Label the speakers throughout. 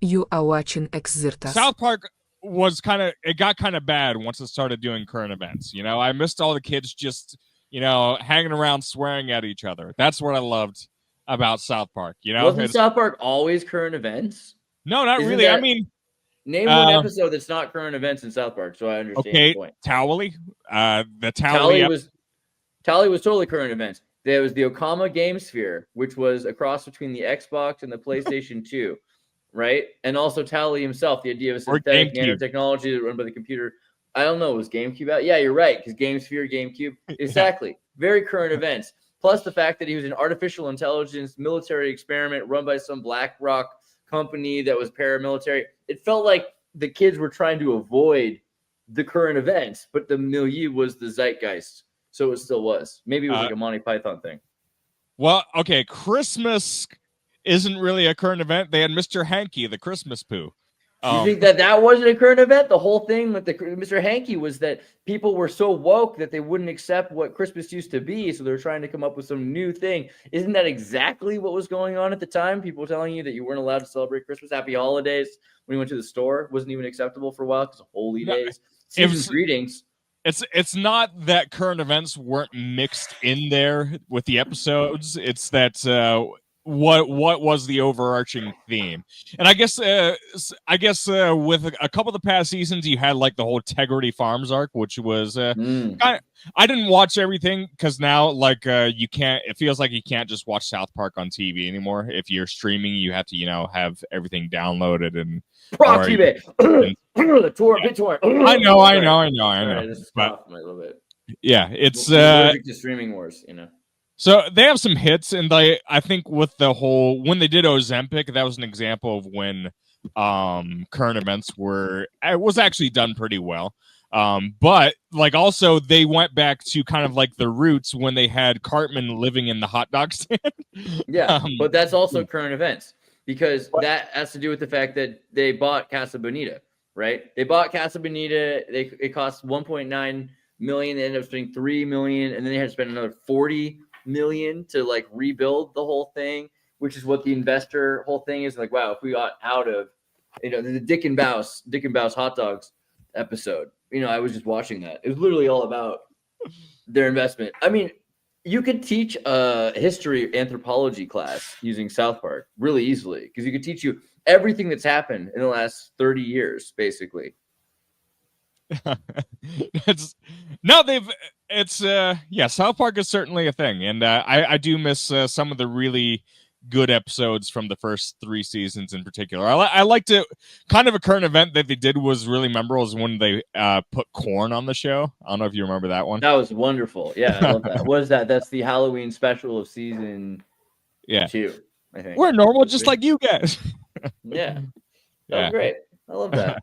Speaker 1: You are watching Xirtus.
Speaker 2: South Park it got kind of bad once it started doing current events. I missed all the kids just, hanging around swearing at each other. That's what I loved about South Park.
Speaker 3: Wasn't
Speaker 2: It's
Speaker 3: South Park always current events?
Speaker 2: no, not
Speaker 3: Isn't
Speaker 2: really. I
Speaker 3: that
Speaker 2: mean,
Speaker 3: name one
Speaker 2: uh,
Speaker 3: episode that's not current events in South Park, so I understand your
Speaker 2: okay,
Speaker 3: point.
Speaker 2: Towley, the
Speaker 3: Tally
Speaker 2: Towley
Speaker 3: was Tally was totally current events. There was the Okama Game Sphere, which was a cross between the Xbox and the PlayStation 2, right? And also Tally himself, the idea of a
Speaker 2: or
Speaker 3: synthetic
Speaker 2: GameCube.
Speaker 3: nanotechnology that run by the computer. I don't know, was GameCube out? Yeah, you're right, because Game Sphere, GameCube,
Speaker 2: Yeah.
Speaker 3: exactly. Very current events. Plus the fact that he was an artificial intelligence military experiment run by some BlackRock company that was paramilitary. It felt like the kids were trying to avoid the current events, but the milieu was the zeitgeist. So it still was. Maybe it was
Speaker 2: Uh,
Speaker 3: like a Monty Python thing.
Speaker 2: well, okay, Christmas isn't really a current event. They had Mr. Hanky, the Christmas poo.
Speaker 3: You
Speaker 2: Um,
Speaker 3: think that wasn't a current event? The whole thing with the Mr. Hanky was that people were so woke that they wouldn't accept what Christmas used to be, so they were trying to come up with some new thing. Isn't that exactly what was going on at the time? People telling you that you weren't allowed to celebrate Christmas, Happy Holidays when you went to the store wasn't even acceptable for a while because of holy
Speaker 2: no,
Speaker 3: days,
Speaker 2: it
Speaker 3: season's
Speaker 2: was
Speaker 3: greetings.
Speaker 2: it's not that current events weren't mixed in there with the episodes. It's that what was the overarching theme. And with a couple of the past seasons you had like the whole Tegrity Farms arc, which was I didn't watch everything because now like you can't, it feels like you can't just watch South Park on TV anymore. If you're streaming you have to have everything downloaded and
Speaker 3: Proxy the tour,
Speaker 2: yeah.
Speaker 3: BitTorrent.
Speaker 2: I know.
Speaker 3: Sorry, this is
Speaker 2: But
Speaker 3: coughing a little bit.
Speaker 2: yeah, it's
Speaker 3: He's allergic to streaming wars.
Speaker 2: so they have some hits, and I think with the whole when they did Ozempic, that was an example of when current events it was actually done pretty well. But like also they went back to kind of like the roots when they had Cartman living in the hot dog stand.
Speaker 3: Yeah, but that's also current events because that has to do with the fact that they bought Casa Bonita, right? They bought Casa Bonita. It cost 1.9 million. They ended up spending 3 million, and then they had to spend another 40 million to like rebuild the whole thing, which is what the investor whole thing is. Like, wow, if we got out of the Dick and Baus hot dogs episode, I was just watching that. It was literally all about their investment. I mean, you could teach a history anthropology class using South Park really easily because you could teach you everything that's happened in the last 30 years, basically.
Speaker 2: South Park is certainly a thing, and I do miss some of the really good episodes from the first 3 seasons in particular. I liked it. Kind of a current event that they did was really memorable is when they put corn on the show. I don't know if you remember that one.
Speaker 3: That was wonderful. Yeah, I love that. What is that? That's the Halloween special of season
Speaker 2: Yeah,
Speaker 3: 2, I think.
Speaker 2: we're normal just like you guys.
Speaker 3: Yeah, that was great. I love that.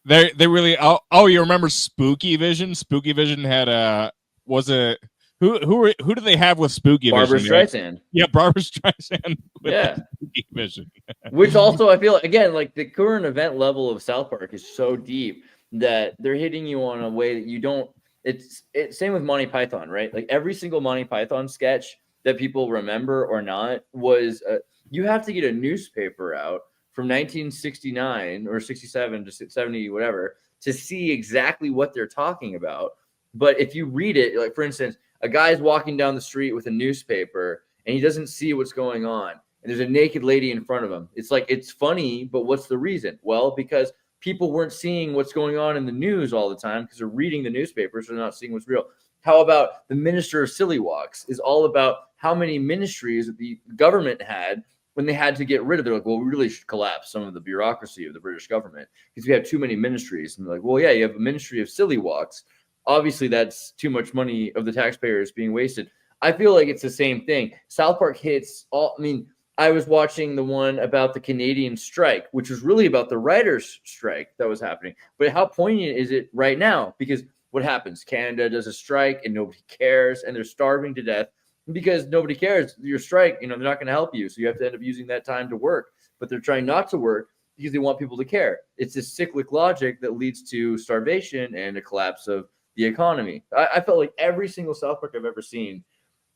Speaker 2: They really you remember Spooky Vision? Spooky Vision had was it who did they have with Spooky
Speaker 3: Barbara
Speaker 2: Vision?
Speaker 3: Streisand.
Speaker 2: Yeah, Barbara Streisand with
Speaker 3: Yeah.
Speaker 2: Spooky Vision.
Speaker 3: Which also I feel again like the current event level of South Park is so deep that they're hitting you on a way that you don't. It's same with Monty Python, right? Like every single Monty Python sketch that people remember or not was you have to get a newspaper out from 1969 or 67 to 70 whatever to see exactly what they're talking about. But if you read it, like for instance, a guy's walking down the street with a newspaper and he doesn't see what's going on and there's a naked lady in front of him. It's like, it's funny, but what's the reason? Well, because people weren't seeing what's going on in the news all the time because they're reading the newspapers, so they're not seeing what's real. How about the Minister of Silly Walks is all about how many ministries that the government had when they had to get rid of. They're like, well, we really should collapse some of the bureaucracy of the British government because we have too many ministries. And they're like, well, yeah, you have a ministry of silly walks. Obviously, that's too much money of the taxpayers being wasted. I feel like it's the same thing. South Park hits all. I mean, I was watching the one about the Canadian strike, which was really about the writers' strike that was happening. But how poignant is it right now? Because what happens? Canada does a strike and nobody cares, and they're starving to death because nobody cares. Your strike, they're not going to help you. So you have to end up using that time to work. But they're trying not to work because they want people to care. It's this cyclic logic that leads to starvation and a collapse of the economy. I felt like every single South Park I've ever seen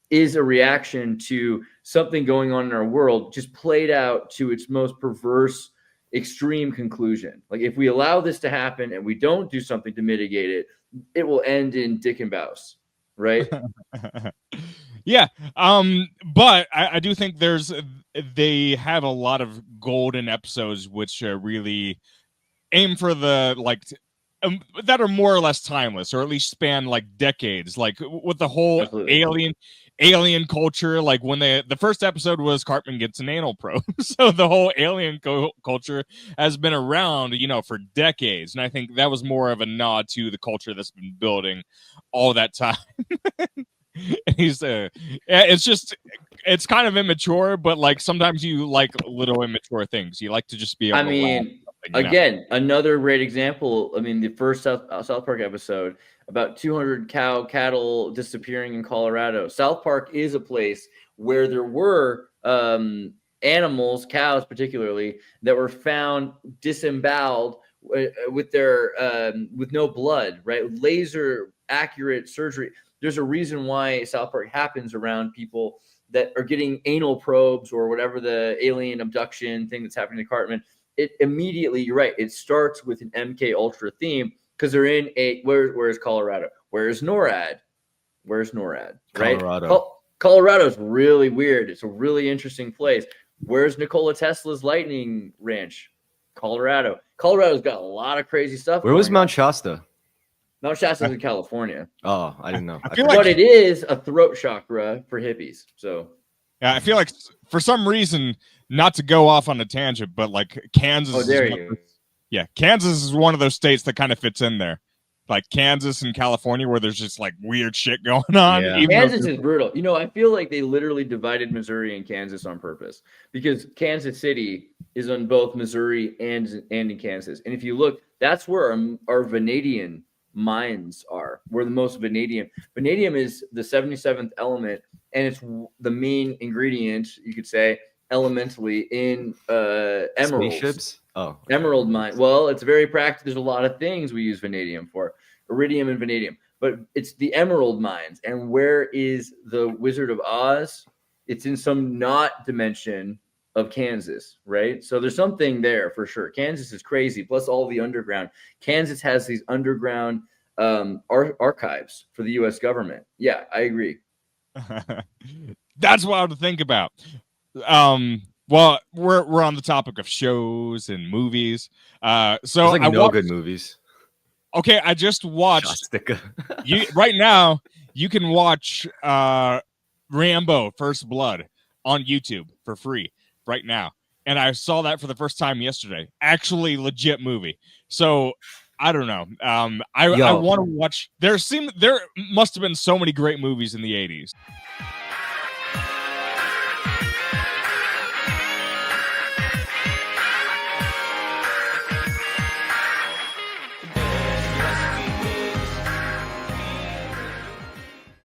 Speaker 3: is a reaction to something going on in our world, just played out to its most perverse extreme conclusion. Like if we allow this to happen and we don't do something to mitigate it, it will end in dick and bouse, right?
Speaker 2: Yeah. But I do think they have a lot of golden episodes which really aim for the that are more or less timeless, or at least span like decades, like with the whole alien culture. Like when the first episode was Cartman gets an anal probe. So the whole alien culture has been around, for decades. And I think that was more of a nod to the culture that's been building all that time. It's kind of immature, but like sometimes you like little immature things. You like to just be able to laugh.
Speaker 3: Again, another great example. I mean, the first South Park episode about 200 cattle disappearing in Colorado. South Park is a place where there were animals, cows particularly, that were found disemboweled with no blood, right? Laser accurate surgery. There's a reason why South Park happens around people that are getting anal probes or whatever the alien abduction thing that's happening to Cartman. It immediately, you're right, it starts with an MK Ultra theme because they're in where's Colorado? Where's NORAD? Right? Colorado's really weird. It's a really interesting place. Where's Nikola Tesla's lightning ranch? Colorado. Colorado's got a lot of crazy stuff.
Speaker 1: Where was Mount Shasta?
Speaker 3: Mount Shasta's in California.
Speaker 1: Oh, I didn't know.
Speaker 3: But it is a throat chakra for hippies. So
Speaker 2: yeah, I feel like for some reason, not to go off on a tangent, but like Kansas.
Speaker 3: Oh, there you go.
Speaker 2: Yeah, Kansas is one of those states that kind of fits in there. Like Kansas and California, where there's just like weird shit going on.
Speaker 1: Yeah.
Speaker 3: Kansas is brutal. I feel like they literally divided Missouri and Kansas on purpose because Kansas City is on both Missouri and in Kansas. And if you look, that's where our vanadium mines are. We're the most vanadium. Vanadium is the 77th element, and it's the main ingredient, you could say, elementally in emeralds.
Speaker 1: Spaceships? Oh, okay.
Speaker 3: Emerald mine. Well, it's very practical. There's a lot of things we use vanadium for, iridium and vanadium, but it's the emerald mines. And where is the Wizard of Oz? It's in some not dimension of Kansas, right? So there's something there for sure. Kansas is crazy. Plus all the underground. Kansas has these underground archives for the U.S. government. Yeah, I agree.
Speaker 2: That's wild to think about. Well, we're on the topic of shows and movies. So
Speaker 1: there's like good movies.
Speaker 2: Okay, I just watched. Right now, you can watch Rambo: First Blood on YouTube for free right now, and I saw that for the first time yesterday. Actually, legit movie. So I don't know. I want to watch. There must have been so many great movies in the 80s.